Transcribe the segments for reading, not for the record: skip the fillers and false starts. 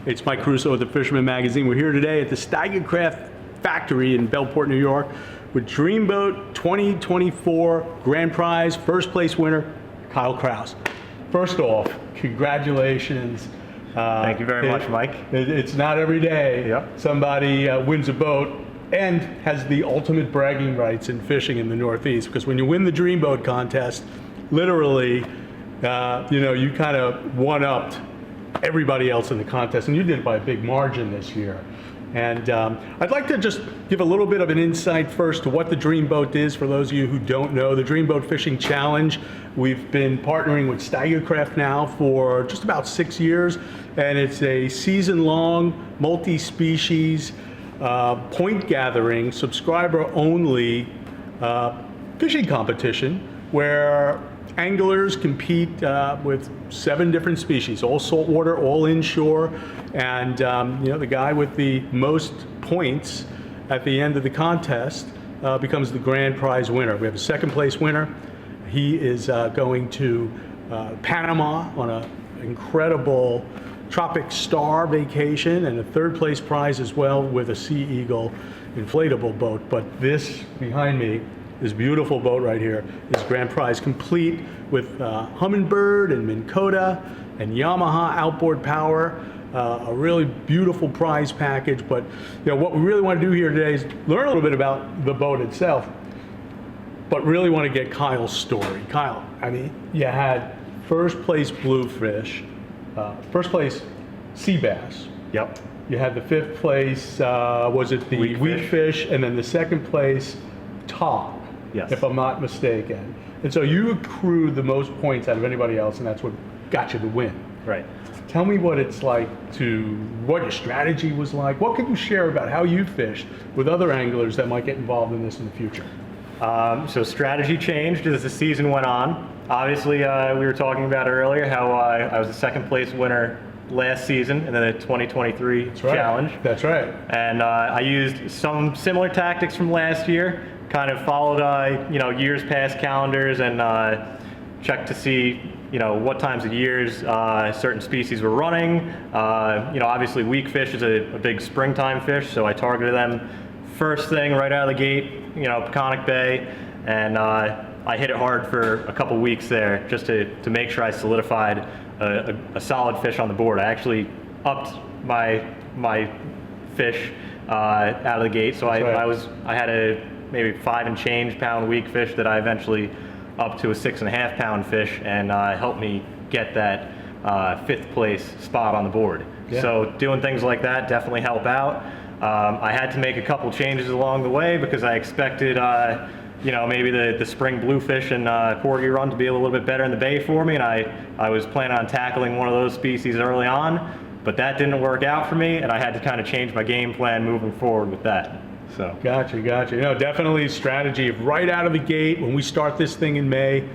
It's Mike Caruso with the Fisherman Magazine. We're here today at the Steiger Craft Factory in Bellport, New York with Dreamboat 2024 Grand Prize first place winner, Kyle Kraus. First off, congratulations. Thank you very much, Mike. It's not every day somebody wins a boat and has the ultimate bragging rights in fishing in the Northeast, because when you win the Dreamboat contest, literally, you kind of one-upped everybody else in the contest, and you did it by a big margin this year. And I'd like to just give a little bit of an insight first to what the Dreamboat is for those of you who don't know. The Dreamboat Fishing Challenge, we've been partnering with Steiger Craft now for just about 6 years, and it's a season-long, multi-species, point gathering, subscriber-only fishing competition where anglers compete with 7 different species, all saltwater, all inshore, and the guy with the most points at the end of the contest becomes the grand prize winner. We have a second place winner. He is going to Panama on an incredible Tropic Star vacation, and a third place prize as well with a Sea Eagle inflatable boat. But this behind me, this beautiful boat right here, is grand prize, complete with Humminbird and Minn Kota and Yamaha outboard power. A really beautiful prize package. But what we really want to do here today is learn a little bit about the boat itself, but really want to get Kyle's story. Kyle, I mean, you had first place bluefish, first place sea bass. Yep. You had the 5th place, was it the weakfish, and then the 2nd place top. Yes. If I'm not mistaken. And so you accrued the most points out of anybody else, and that's what got you the win. Right. Tell me what it's like what your strategy was like. What could you share about how you fished with other anglers that might get involved in this in the future? So strategy changed as the season went on. Obviously, we were talking about earlier how I was the 2nd place winner last season in the 2023 challenge. That's right. And I used some similar tactics from last year. Kind of followed years past calendars and checked to see what times of years certain species were running. Obviously weakfish is a big springtime fish, so I targeted them first thing right out of the gate, Peconic Bay, and I hit it hard for a couple weeks there just to make sure I solidified a solid fish on the board. I actually upped my fish out of the gate, so I had a maybe 5 and change pound weakfish that I eventually up to a 6.5 pound fish, and helped me get that 5th place spot on the board. Yeah. So doing things like that definitely help out. I had to make a couple changes along the way because I expected maybe the spring bluefish and porgy run to be a little bit better in the bay for me, and I was planning on tackling one of those species early on, but that didn't work out for me, and I had to kind of change my game plan moving forward with that. So. Gotcha. Definitely strategy of right out of the gate when we start this thing in May,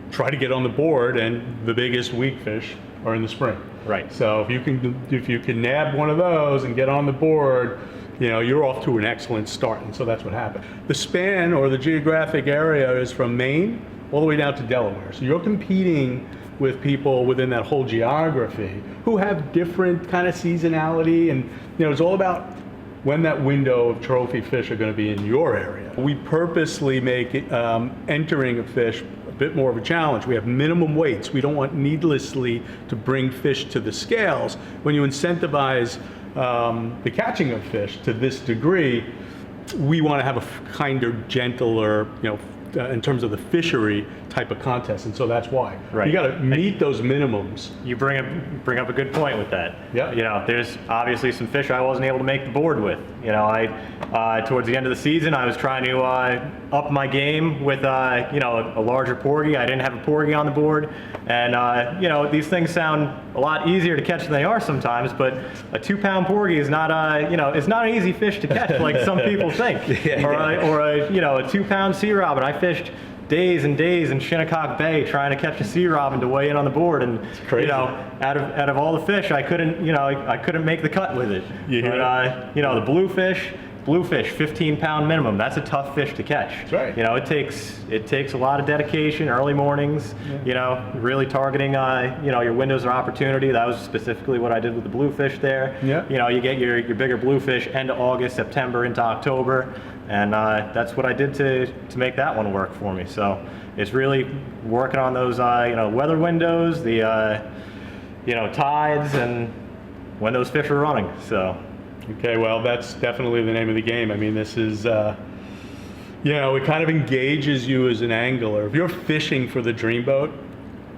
try to get on the board, and the biggest weakfish are in the spring. Right. So if you can nab one of those and get on the board, you're off to an excellent start, and so that's what happened. The span or the geographic area is from Maine all the way down to Delaware. So you're competing with people within that whole geography who have different kind of seasonality, and it's all about when that window of trophy fish are going to be in your area. We purposely make entering a fish a bit more of a challenge. We have minimum weights. We don't want needlessly to bring fish to the scales. When you incentivize the catching of fish to this degree, we want to have a kinder, gentler, in terms of the fishery type of contest, and so that's why. Right. You got to meet those minimums. You bring up a good point with that. Yeah. There's obviously some fish I wasn't able to make the board with. I towards the end of the season, I was trying to up my game with a larger porgy. I didn't have a porgy on the board, and these things sound a lot easier to catch than they are sometimes. But a 2-pound porgy is not it's not an easy fish to catch like some people think. Or a 2-pound sea robin. I fished days and days in Shinnecock Bay trying to catch a sea robin to weigh in on the board, and out of all the fish, I couldn't make the cut with it. The bluefish bluefish, 15-pound minimum. That's a tough fish to catch. That's right. You know, it takes a lot of dedication, early mornings. Yeah. You know, really targeting you know, your windows of opportunity. That was specifically what I did with the bluefish there. Yeah. You know, you get your bigger bluefish end of August, September into October, and that's what I did to make that one work for me. So it's really working on those you know, weather windows, the you know, tides, and when those fish are running. So. Okay, well, that's definitely the name of the game. I mean, this is, you know, it kind of engages you as an angler. If you're fishing for the Dreamboat,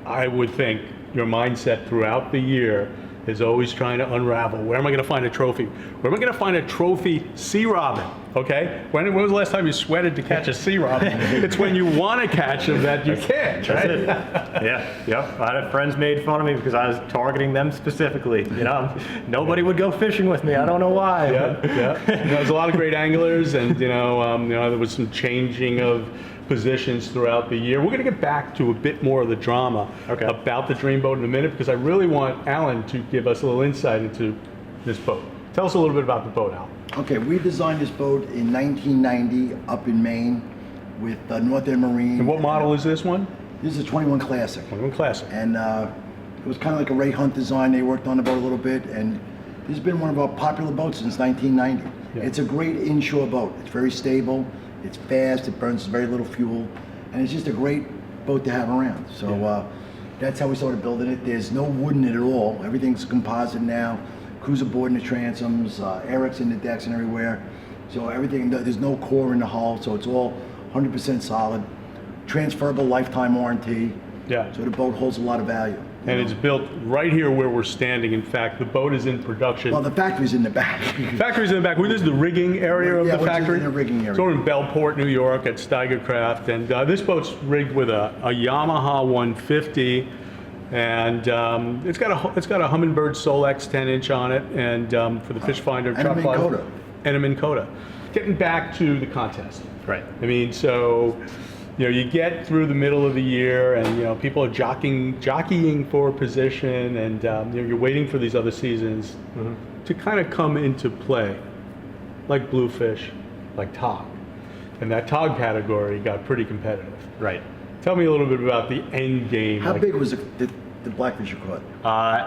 I would think your mindset throughout the year is always trying to unravel. Where am I going to find a trophy? Where am I going to find a trophy sea robin? Okay? When was the last time you sweated to catch a sea robin? It's when you want to catch them that you can't, right? That's it. Yeah, yep. I had friends made fun of me because I was targeting them specifically. You know, nobody would go fishing with me. I don't know why. Yeah, yeah. You know, there's a lot of great anglers, and you know, there was some changing of positions throughout the year. We're going to get back to a bit more of the drama about the Dreamboat in a minute, because I really want Alan to give us a little insight into this boat. Tell us a little bit about the boat, Alan. Okay, we designed this boat in 1990 up in Maine with Northern Marine. And what model is this one? This is a 21 Classic. 21 Classic. And it was kind of like a Ray Hunt design. They worked on the boat a little bit, and this has been one of our popular boats since 1990. Yeah. It's a great inshore boat. It's very stable, it's fast, it burns very little fuel, and it's just a great boat to have around. So that's how we started building it. There's no wood in it at all. Everything's composite now. Cruiser board in the transoms, Erics in the decks and everywhere. So everything, there's no core in the hull, so it's all 100% solid. Transferable lifetime warranty. Yeah. So the boat holds a lot of value. And it's built right here where we're standing. In fact, the boat is in production. Well, the factory's in the back. Factory's in the back. Well, this is the rigging area of Yeah, the which is factory. in the rigging area. So we're in Bellport, New York at Steiger Craft. And this boat's rigged with a Yamaha 150. And it's got a Humminbird Solex 10-inch on it, and for the fish finder, And a Minn Kota. and a Minn Kota. Getting back to the contest, Right. I mean, so you know, you get through the middle of the year, and you know, people are jockeying for position, and you know, you're waiting for these other seasons to kind of come into play, like bluefish, like tog, and that tog category got pretty competitive. Right. Tell me a little bit about the end game. How like, big was the blackfish you caught?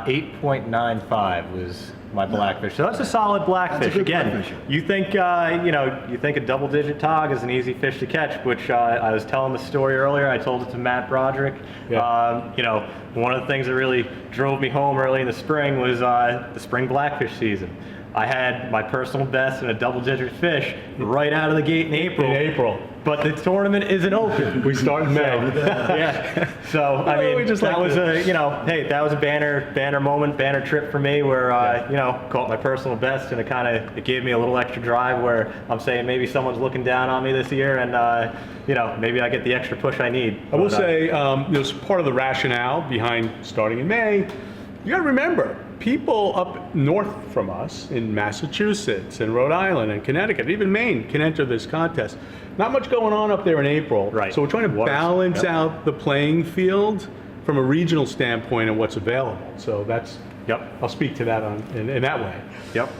8.95 was my blackfish. So that's a solid blackfish. That's a good Again, blackfish. you think you know, you think a double-digit tog is an easy fish to catch, which I was telling the story earlier. I told it to Matt Broderick. Yeah. You know, one of the things that really drove me home early in the spring was the spring blackfish season. I had my personal best and a double-digit fish right out of the gate in April. in April. But the tournament isn't open. We start in May. Yeah. So I Well, we mean, just that like was this. a, you know, hey, that was a banner moment, banner trip for me, where you know, caught my personal best, and it gave me a little extra drive where I'm saying maybe someone's looking down on me this year, and you know, maybe I get the extra push I need. I will say, there's part of the rationale behind starting in May. You got to remember, people up north from us in Massachusetts and Rhode Island and Connecticut, even Maine, can enter this contest. Not much going on up there in April. Right. So we're trying to balance out the playing field from a regional standpoint and what's available. So that's, I'll speak to that in that way. Yep.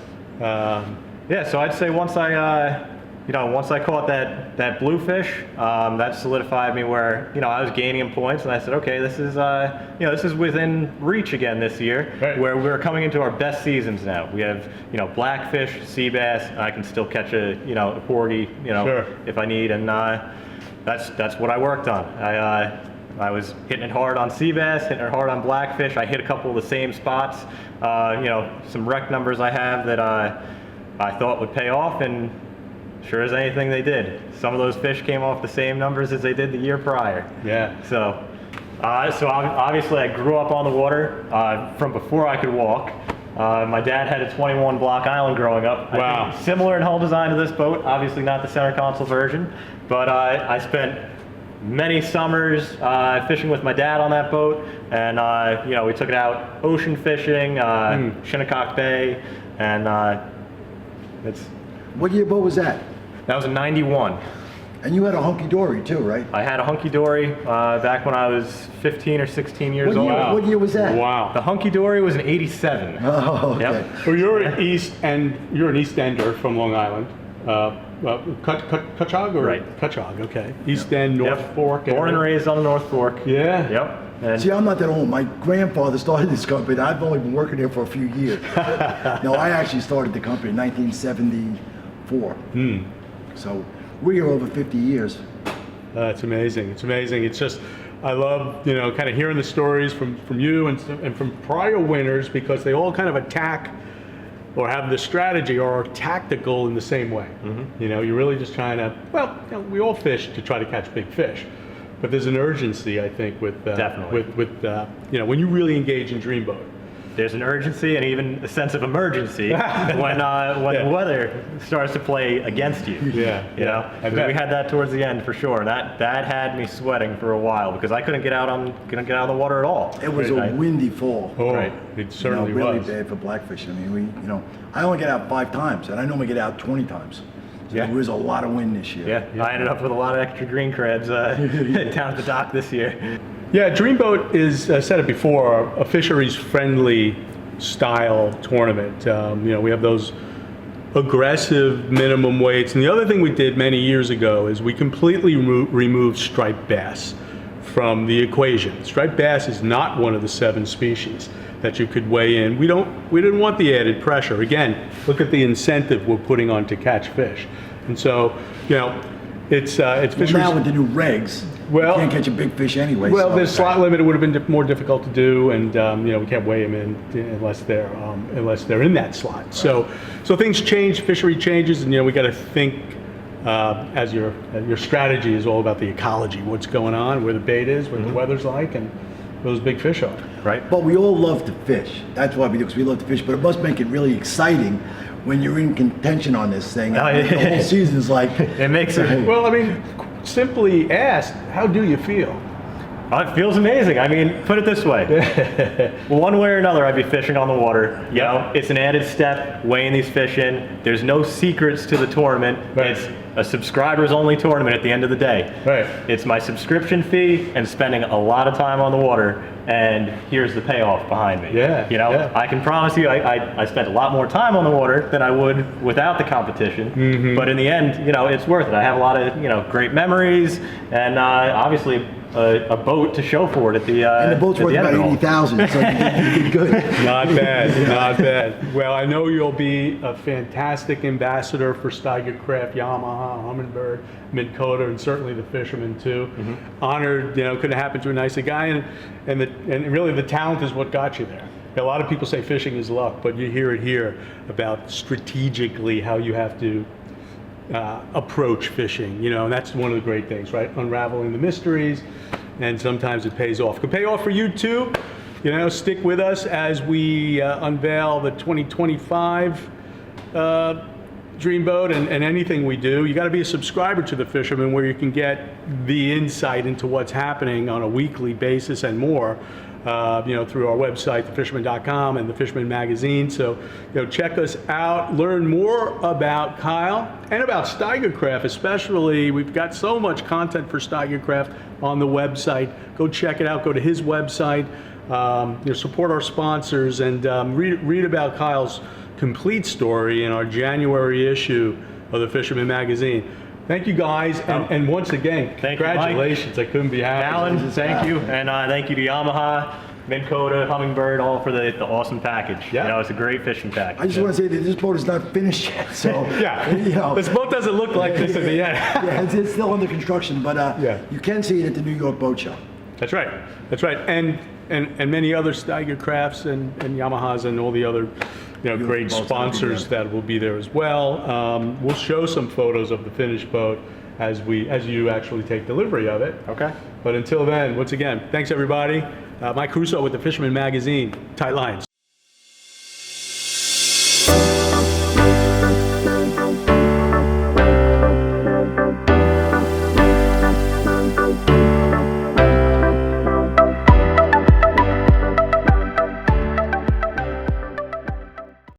Yeah. So I'd say once I caught that bluefish, that solidified me where, you know, I was gaining in points, and I said, okay, this is you know, this is within reach again this year, Right. where we're coming into our best seasons now. We have, you know, blackfish, sea bass, and I can still catch a porgy, you know, Sure. if I need, and that's what I worked on. I was hitting it hard on sea bass, hitting it hard on blackfish. I hit a couple of the same spots, you know, some rec numbers I have that I thought would pay off, and sure as anything they did. Some of those fish came off the same numbers as they did the year prior. Yeah. So obviously I grew up on the water from before I could walk. My dad had a 21 block island growing up. Wow. I think similar in hull design to this boat, obviously not the center console version, but I spent many summers fishing with my dad on that boat, and you know, we took it out ocean fishing, Shinnecock Bay, and What year boat was that? that was a 91. And you had a hunky-dory too, right? I had a hunky-dory back when I was 15 or 16 years What old. year, what year was that? Wow. The hunky-dory was an 87. Oh, okay. Yep. Well, you're an East Ender from Long Island, Cutchogue or Right. Cutchogue? Okay, East End, North Yep. Fork. Born and raised on the North Fork. Yeah. Yep. And See, I'm not that old. My grandfather started this company. I've only been working there for a few years. No, I actually started the company in 1974. So we're here over 50 years. It's amazing. It's amazing. It's just, I love, kind of hearing the stories from you and from prior winners, because they all kind of attack or have the strategy or are tactical in the same way. You're really just trying to, we all fish to try to catch big fish, but there's an urgency, I think, with Definitely. when you really engage in Dreamboat. there's an urgency and even a sense of emergency when the weather starts to play against you. Yeah, You know, I bet. we had that towards the end for sure. That had me sweating for a while because I couldn't get out on the water at all. It was a windy fall. Oh, Right. it certainly really was. bad for blackfish. I mean, I only get out 5 times, and I normally get out 20 times. So Yeah. there was a lot of wind this year. Yeah, I ended up with a lot of extra green crabs down at the dock this year. Yeah, Dreamboat is, I said it before, a fisheries-friendly style tournament. We have those aggressive minimum weights. And the other thing we did many years ago is we completely removed striped bass from the equation. Striped bass is not one of the 7 species that you could weigh in. We didn't want the added pressure. Again, look at the incentive we're putting on to catch fish. And so, it's Well, fisheries. now with the new regs, Well- you can't catch a big fish anyway. Well, so- the slot limit would have been more difficult to do, and we can't weigh them in unless they're in that slot. So things change, fishery changes, and we got to think as your strategy is all about the ecology, what's going on, where the bait is, what the weather's like, and where those big fish are. Right. But we all love to fish. That's why we do, because we love to fish. But it must make it really exciting when you're in contention on this thing. Oh, yeah. The whole season's like, It makes it. Well, I mean, simply asked, how do you feel? It feels amazing. I mean, put it this way. One way or another, I'd be fishing on the water. It's an added step, weighing these fish in. There's no secrets to the tournament. Right. It's a subscribers only tournament at the end of the day. Right. It's my subscription fee and spending a lot of time on the water, and here's the payoff behind me. Yeah. I can promise you I spent a lot more time on the water than I would without the competition. But in the end, it's worth it. I have a lot of, great memories, and obviously a boat to show for it at the and the boat's at worth the end about of it all. 80,000, so you did good. Not bad, not bad. Well, I know you'll be a fantastic ambassador for Steiger Craft, Yamaha, Humminbird, Minn Kota, and certainly the Fisherman too. Honored, couldn't happen to a nicer guy, and really the talent is what got you there. A lot of people say fishing is luck, but you hear it here about strategically how you have to approach fishing, and that's one of the great things, right? Unraveling the mysteries, and sometimes it pays off. It can pay off for you too. Stick with us as we unveil the 2025 Dreamboat and anything we do. You got to be a subscriber to the Fisherman, where you can get the insight into what's happening on a weekly basis and more. Through our website, thefisherman.com, and the Fisherman Magazine. So, check us out, learn more about Kyle and about Steiger Craft, especially. We've got so much content for Steiger Craft on the website. Go check it out. Go to his website. Support our sponsors and read about Kyle's complete story in our January issue of the Fisherman Magazine. Thank you guys, and once again, Thank you, Mike. congratulations. I couldn't be happier. Alan, thank you, and thank you to Yamaha, Minn Kota, Humminbird, all for the awesome package. Yeah. It's a great fishing package. I just want to say that this boat is not finished yet, so Yeah, this boat doesn't look like this at the end. yeah, it's still under construction, but you can see it at the New York Boat Show. That's right. That's right. And many other Steiger Crafts and Yamahas and all the other great boats sponsors that will be there as well. We'll show some photos of the finished boat as you actually take delivery of it. Okay. But until then, once again, thanks everybody. Mike Caruso with the Fisherman Magazine. Tight lines.